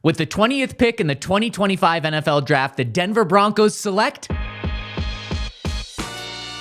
With the 20th pick in the 2025 NFL Draft, the Denver Broncos select...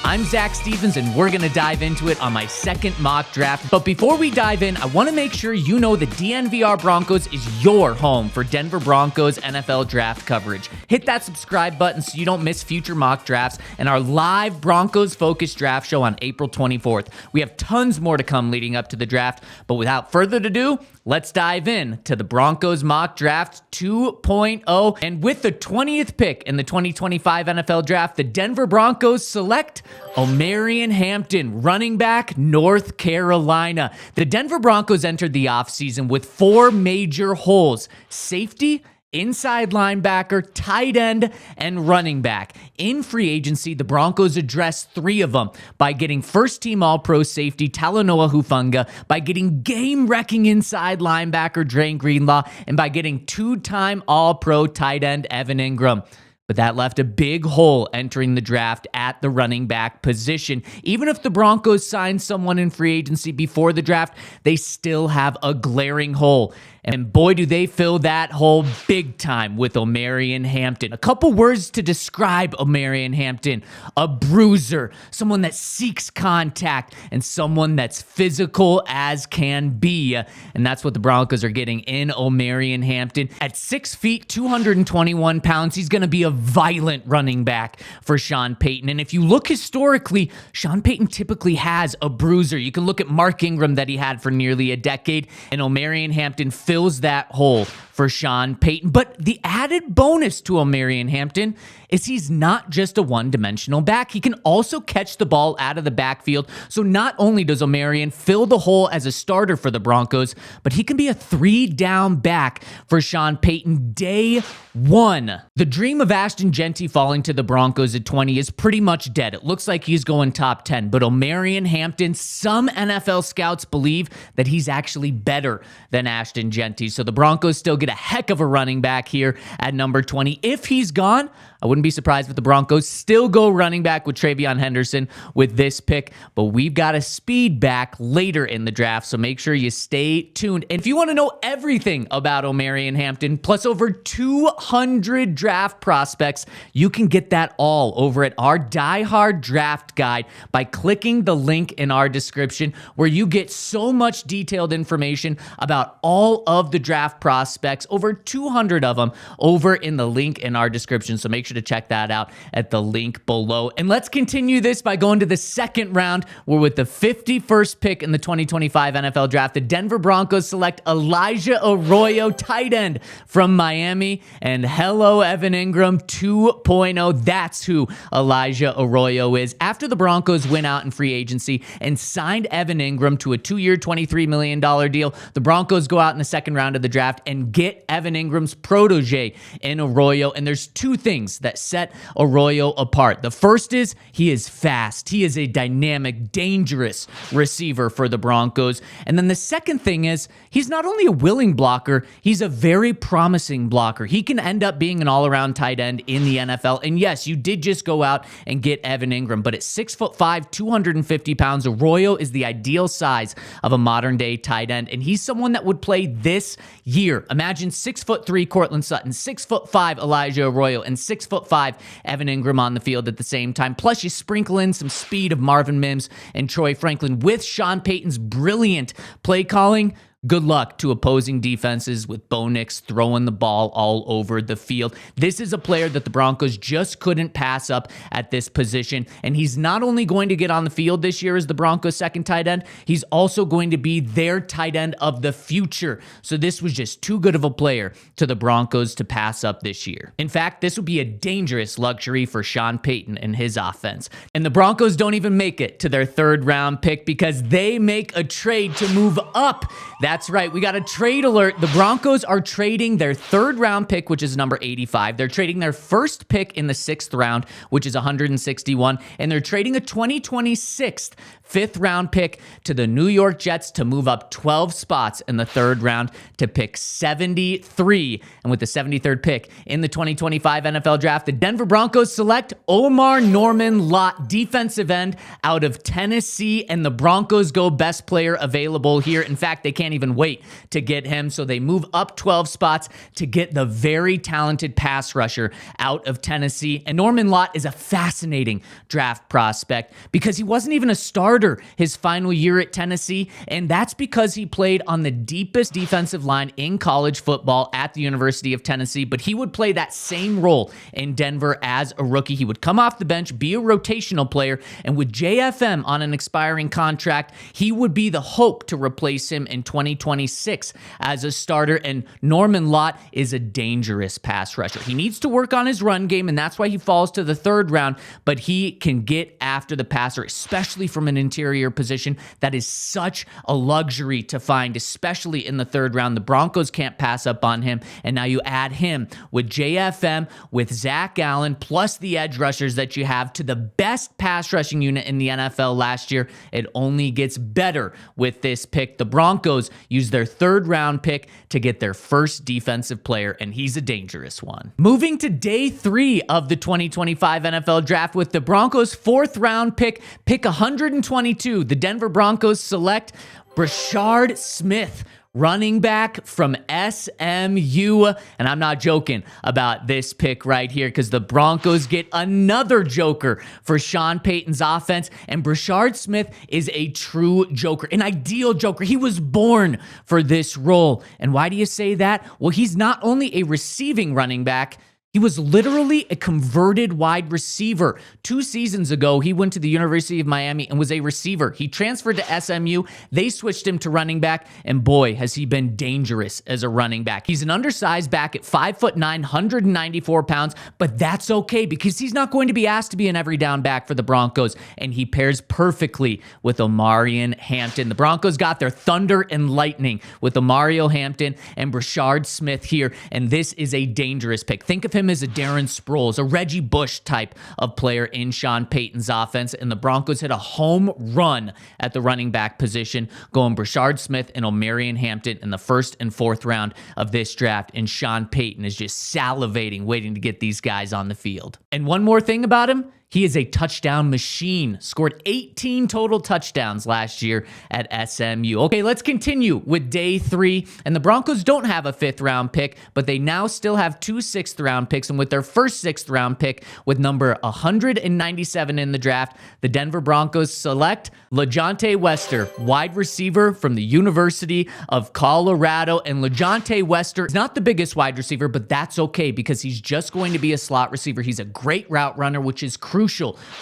I'm Zach Stevens, and we're going to dive into it on my second mock draft. But before we dive in, I want to make sure you know the DNVR Broncos is your home for Denver Broncos NFL draft coverage. Hit that subscribe button so you don't miss future mock drafts and our live Broncos-focused draft show on April 24th. We have tons more to come leading up to the draft, but without further ado, let's dive in to the Broncos mock draft 2.0. And with the 20th pick in the 2025 NFL Draft, the Denver Broncos select Omarion Hampton, running back, North Carolina. The Denver Broncos entered the offseason with four major holes: safety, inside linebacker, tight end, and running back. In free agency, the Broncos addressed three of them by getting first-team All-Pro safety Talanoa Hufanga, by getting game-wrecking inside linebacker Dre Greenlaw, and by getting two-time All-Pro tight end Evan Ingram. But that left a big hole entering the draft at the running back position. Even if the Broncos signed someone in free agency before the draft, they still have a glaring hole. And boy, do they fill that hole big time with Omarion Hampton. A couple words to describe Omarion Hampton: a bruiser, someone that seeks contact, and someone that's physical as can be. And that's what the Broncos are getting in Omarion Hampton. At 6 feet, 221 pounds, he's going to be a violent running back for Sean Payton. And if you look historically, Sean Payton typically has a bruiser. You can look at Mark Ingram that he had for nearly a decade, and Omarion Hampton fills that hole for Sean Payton. But the added bonus to Omarion Hampton is he's not just a one-dimensional back. He can also catch the ball out of the backfield. So not only does Omarion fill the hole as a starter for the Broncos, but he can be a three-down back for Sean Payton day one. The dream of Ashton Jeanty falling to the Broncos at 20 is pretty much dead. It looks like he's going top 10, but Omarion Hampton, some NFL scouts believe that he's actually better than Ashton Jeanty. So the Broncos still get a heck of a running back here at number 20. If he's gone, I wouldn't be surprised if the Broncos still go running back with Travion Henderson with this pick, but we've got a speed back later in the draft, so make sure you stay tuned. And if you want to know everything about Omarion Hampton, plus over 200 draft prospects, you can get that all over at our Die Hard Draft Guide by clicking the link in our description, where you get so much detailed information about all of the draft prospects, over 200 of them, over in the link in our description. So make sure to check that out at the link below. And let's continue this by going to the second round, where with the 51st pick in the 2025 NFL Draft, the Denver Broncos select Elijah Arroyo, tight end from Miami. And hello, Evan Ingram 2.0. That's who Elijah Arroyo is. After the Broncos went out in free agency and signed Evan Ingram to a 2-year, $23 million deal, the Broncos go out in the second round of the draft and get Evan Ingram's protege in Arroyo. And there's two things that set Arroyo apart. The first is he is fast. He is a dynamic, dangerous receiver for the Broncos. And then the second thing is he's not only a willing blocker, he's a very promising blocker. He can end up being an all-around tight end in the NFL. And yes, you did just go out and get Evan Ingram, but at 6'5", 250 pounds, Arroyo is the ideal size of a modern-day tight end, and he's someone that would play this year. Imagine 6'3" Cortland Sutton, 6'5" Elijah Arroyo, and 6'5" Evan Ingram on the field at the same time. Plus, you sprinkle in some speed of Marvin Mims and Troy Franklin with Sean Payton's brilliant play calling. Good luck to opposing defenses with Bo Nix throwing the ball all over the field. This is a player that the Broncos just couldn't pass up at this position, and he's not only going to get on the field this year as the Broncos' second tight end, he's also going to be their tight end of the future. So this was just too good of a player to the Broncos to pass up this year. In fact, this would be a dangerous luxury for Sean Payton and his offense. And the Broncos don't even make it to their third round pick because they make a trade to move up. That's right. We got a trade alert. The Broncos are trading their third round pick, which is number 85. They're trading their first pick in the sixth round, which is 161. And they're trading a 2026 fifth round pick to the New York Jets to move up 12 spots in the third round to pick 73. And with the 73rd pick in the 2025 NFL Draft, the Denver Broncos select Omar Norman Lott, defensive end out of Tennessee. And the Broncos go best player available here. In fact, they can't even even wait to get him. So they move up 12 spots to get the very talented pass rusher out of Tennessee. And Norman Lott is a fascinating draft prospect because he wasn't even a starter his final year at Tennessee. And that's because he played on the deepest defensive line in college football at the University of Tennessee. But he would play that same role in Denver as a rookie. He would come off the bench, be a rotational player, and with JFM on an expiring contract, he would be the hope to replace him in 2026 as a starter. And Norman Lott is a dangerous pass rusher. He needs to work on his run game, and that's why he falls to the third round, but he can get after the passer, especially from an interior position. That is such a luxury to find, especially in the third round. The Broncos can't pass up on him, and now you add him with JFM, with Zach Allen, plus the edge rushers that you have to the best pass rushing unit in the NFL last year. It only gets better with this pick. The Broncos use their third round pick to get their first defensive player, and he's a dangerous one. Moving to day 3 of the 2025 NFL Draft with the Broncos' 4th round pick 122, the Denver Broncos select Brashard Smith, running back from SMU. And I'm not joking about this pick right here because the Broncos get another joker for Sean Payton's offense. And Brashard Smith is a true joker, an ideal joker. He was born for this role. And why do you say that? Well, he's not only a receiving running back, he was literally a converted wide receiver. 2 seasons ago, he went to the University of Miami and was a receiver. He transferred to SMU. They switched him to running back, and boy, has he been dangerous as a running back. He's an undersized back at 5'9", 194 pounds, but that's okay because he's not going to be asked to be an every down back for the Broncos, and he pairs perfectly with Omarion Hampton. The Broncos got their thunder and lightning with Omarion Hampton and Brashard Smith here, and this is a dangerous pick. Think of him as a Darren Sproles, a Reggie Bush type of player in Sean Payton's offense, and the Broncos hit a home run at the running back position, going Brashard Smith and Omarion Hampton in the 1st and 4th round of this draft, and Sean Payton is just salivating, waiting to get these guys on the field. And one more thing about him, he is a touchdown machine. Scored 18 total touchdowns last year at SMU. Okay, let's continue with day 3. And the Broncos don't have a 5th round pick, but they now still have 2 6th round picks. And with their first 6th round pick, with number 197 in the draft, the Denver Broncos select LaJohntay Wester, wide receiver from the University of Colorado. And LaJohntay Wester is not the biggest wide receiver, but that's okay because he's just going to be a slot receiver. He's a great route runner, which is crucial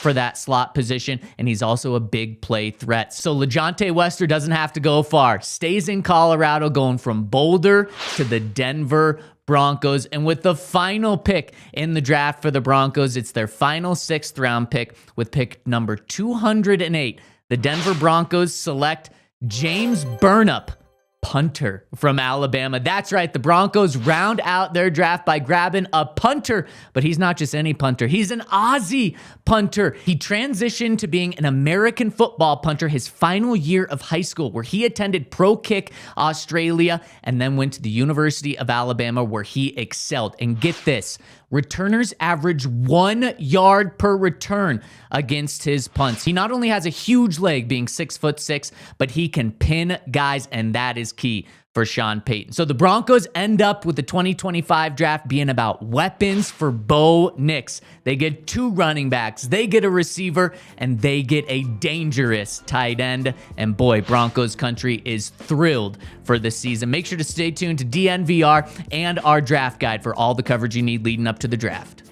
for that slot position, and he's also a big play threat. So LaJohntay Wester doesn't have to go far. Stays in Colorado, going from Boulder to the Denver Broncos. And with the final pick in the draft for the Broncos, it's their final 6th round pick with pick number 208. The Denver Broncos select James Burnap, punter from Alabama. That's right. The Broncos round out their draft by grabbing a punter, but he's not just any punter. He's an Aussie punter. He transitioned to being an American football punter his final year of high school, where he attended Pro Kick Australia and then went to the University of Alabama, where he excelled. And get this, returners average 1 yard per return against his punts. He not only has a huge leg, being 6'6", but he can pin guys, and that is key for Sean Payton. So the Broncos end up with the 2025 draft being about weapons for Bo Nix. They get 2 running backs, they get a receiver, and they get a dangerous tight end. And boy, Broncos country is thrilled for the season. Make sure to stay tuned to DNVR and our draft guide for all the coverage you need leading up to the draft.